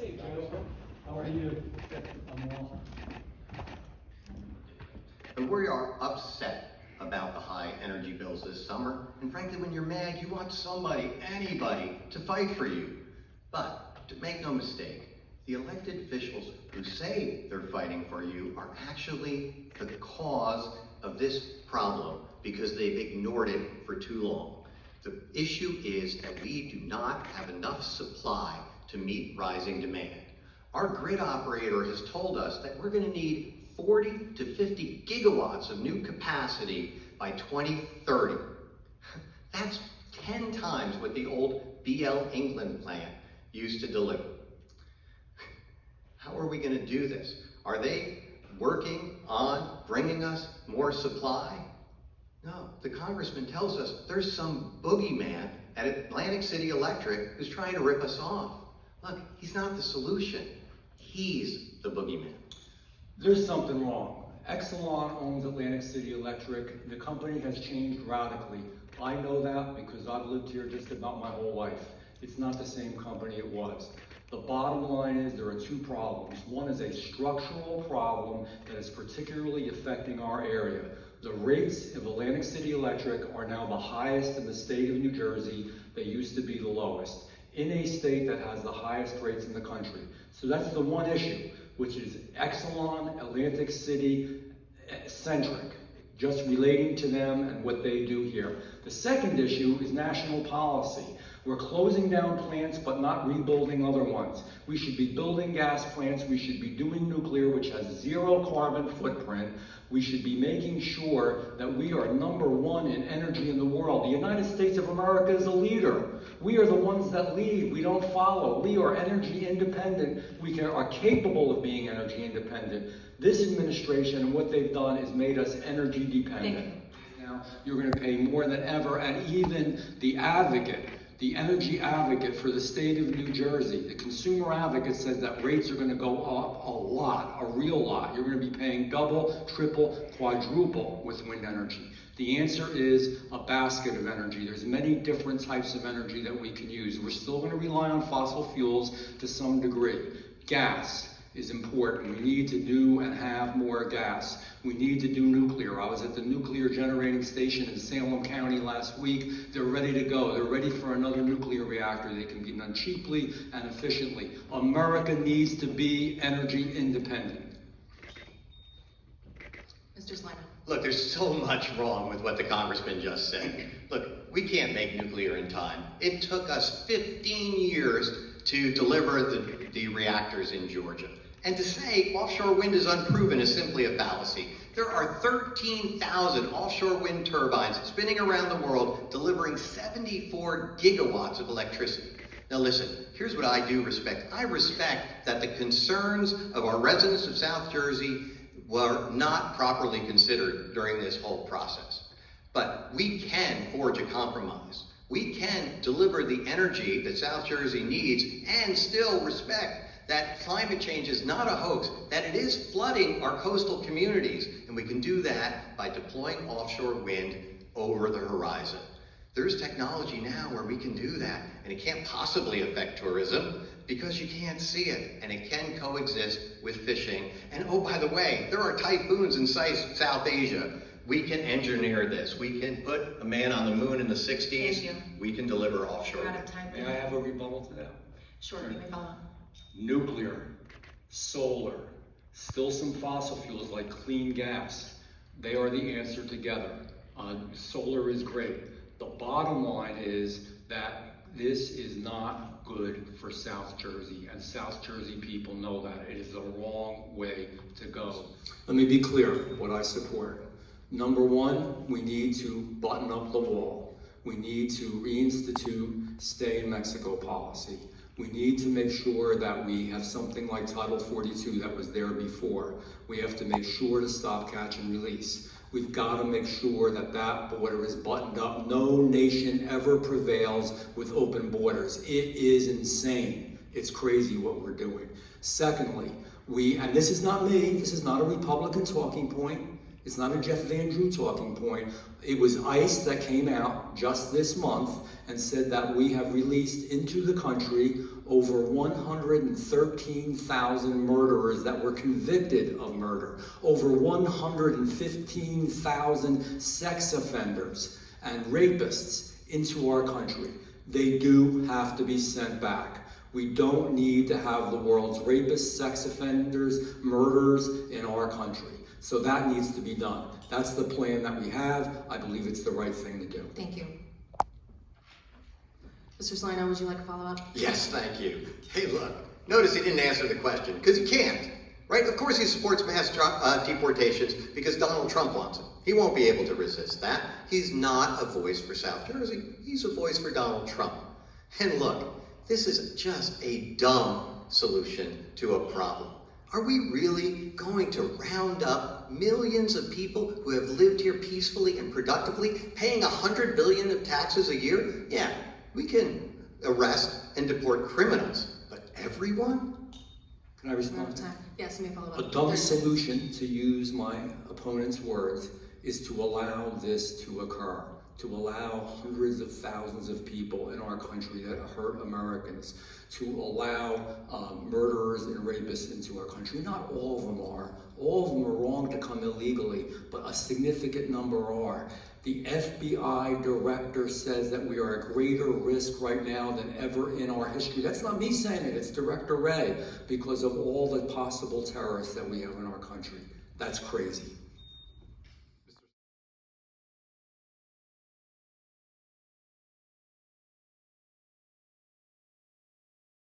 Hey, Joe. How are you? I'm well. And we are upset about the high energy bills this summer. And frankly, when you're mad, you want somebody, anybody, to fight for you. But make no mistake, the elected officials who say they're fighting for you are actually the cause of this problem because they've ignored it for too long. The issue is that we do not have enough supply to meet rising demand. Our grid operator has told us that we're going to need 40 to 50 gigawatts of new capacity by 2030. That's 10 times what the old BL England plant used to deliver. How are we going to do this? Are they working on bringing us more supply? No, the congressman tells us there's some boogeyman at Atlantic City Electric who's trying to rip us off. Look, he's not the solution. He's the boogeyman. There's something wrong. Exelon owns Atlantic City Electric. The company has changed radically. I know that because I've lived here just about my whole life. It's not the same company it was. The bottom line is there are two problems. One is a structural problem that is particularly affecting our area. The rates of Atlantic City Electric are now the highest in the state of New Jersey. They used to be the lowest in a state that has the highest rates in the country. So that's the one issue, which is Exelon, Atlantic City centric, just relating to them and what they do here. The second issue is national policy. We're closing down plants but not rebuilding other ones. We should be building gas plants. We should be doing nuclear, which has zero carbon footprint. We should be making sure that we are number one in energy in the world. The United States of America is a leader. We are the ones that lead. We don't follow. We are energy independent. We are capable of being energy independent. This administration and what they've done is made us energy dependent. Now, you're going to pay more than ever, and even the advocate, the energy advocate for the state of New Jersey, the consumer advocate, says that rates are going to go up a lot, a real lot. You're going to be paying double, triple, quadruple with wind energy. The answer is a basket of energy. There's many different types of energy that we can use. We're still going to rely on fossil fuels to some degree. Gas is important. We need to do and have more gas. We need to do nuclear. I was at the nuclear generating station in Salem County last week. They're ready to go. They're ready for another nuclear reactor. They can be done cheaply and efficiently. America needs to be energy independent. Mr. Salerno. Look, there's so much wrong with what the congressman just said. Look, we can't make nuclear in time. It took us 15 years to deliver the reactors in Georgia. And to say offshore wind is unproven is simply a fallacy. There are 13,000 offshore wind turbines spinning around the world, delivering 74 gigawatts of electricity. Now listen, here's what I do respect. I respect that the concerns of our residents of South Jersey were not properly considered during this whole process. But we can forge a compromise. We can deliver the energy that South Jersey needs and still respect that climate change is not a hoax, that it is flooding our coastal communities, and we can do that by deploying offshore wind over the horizon. There's technology now where we can do that, and it can't possibly affect tourism because you can't see it, and it can coexist with fishing. And oh, by the way, there are typhoons in South Asia. We can engineer this. We can put a man on the moon in the 60s. Thank you. We can deliver offshore. We're out of time. May I have a rebuttal to that? Sure, you may follow. Nuclear, solar, still some fossil fuels like clean gas. They are the answer together. Solar is great. The bottom line is that this is not good for South Jersey, and South Jersey people know that. It is the wrong way to go. Let me be clear what I support. Number one, we need to button up the wall. We need to reinstitute stay in Mexico policy. We need to make sure that we have something like Title 42 that was there before. We have to make sure to stop, catch, and release. We've got to make sure that that border is buttoned up. No nation ever prevails with open borders. It is insane. It's crazy what we're doing. Secondly, and this is not me, this is not a Republican talking point, It's not a Jeff Van Drew talking point. It was ICE that came out just this month and said that we have released into the country over 113,000 murderers that were convicted of murder, over 115,000 sex offenders and rapists into our country. They do have to be sent back. We don't need to have the world's rapists, sex offenders, murderers in our country. So that needs to be done. That's the plan that we have. I believe it's the right thing to do. Thank you. Mr. Salerno, would you like a follow-up? Yes, thank you. Hey, look, notice he didn't answer the question, because he can't, right? Of course he supports mass deportations because Donald Trump wants it. He won't be able to resist that. He's not a voice for South Jersey. He's a voice for Donald Trump. And look, this is just a dumb solution to a problem. Are we really going to round up millions of people who have lived here peacefully and productively, paying $100 billion of taxes a year? Yeah, we can arrest and deport criminals, but everyone? Can I respond? Time. Yes, you may follow up. A dumb solution, to use my opponent's words, is to allow this to occur, to allow hundreds of thousands of people in our country that hurt Americans, to allow murderers and rapists into our country. Not all of them are. All of them are wrong to come illegally, but a significant number are. The FBI director says that we are at greater risk right now than ever in our history. That's not me saying it, it's Director Wray, because of all the possible terrorists that we have in our country. That's crazy.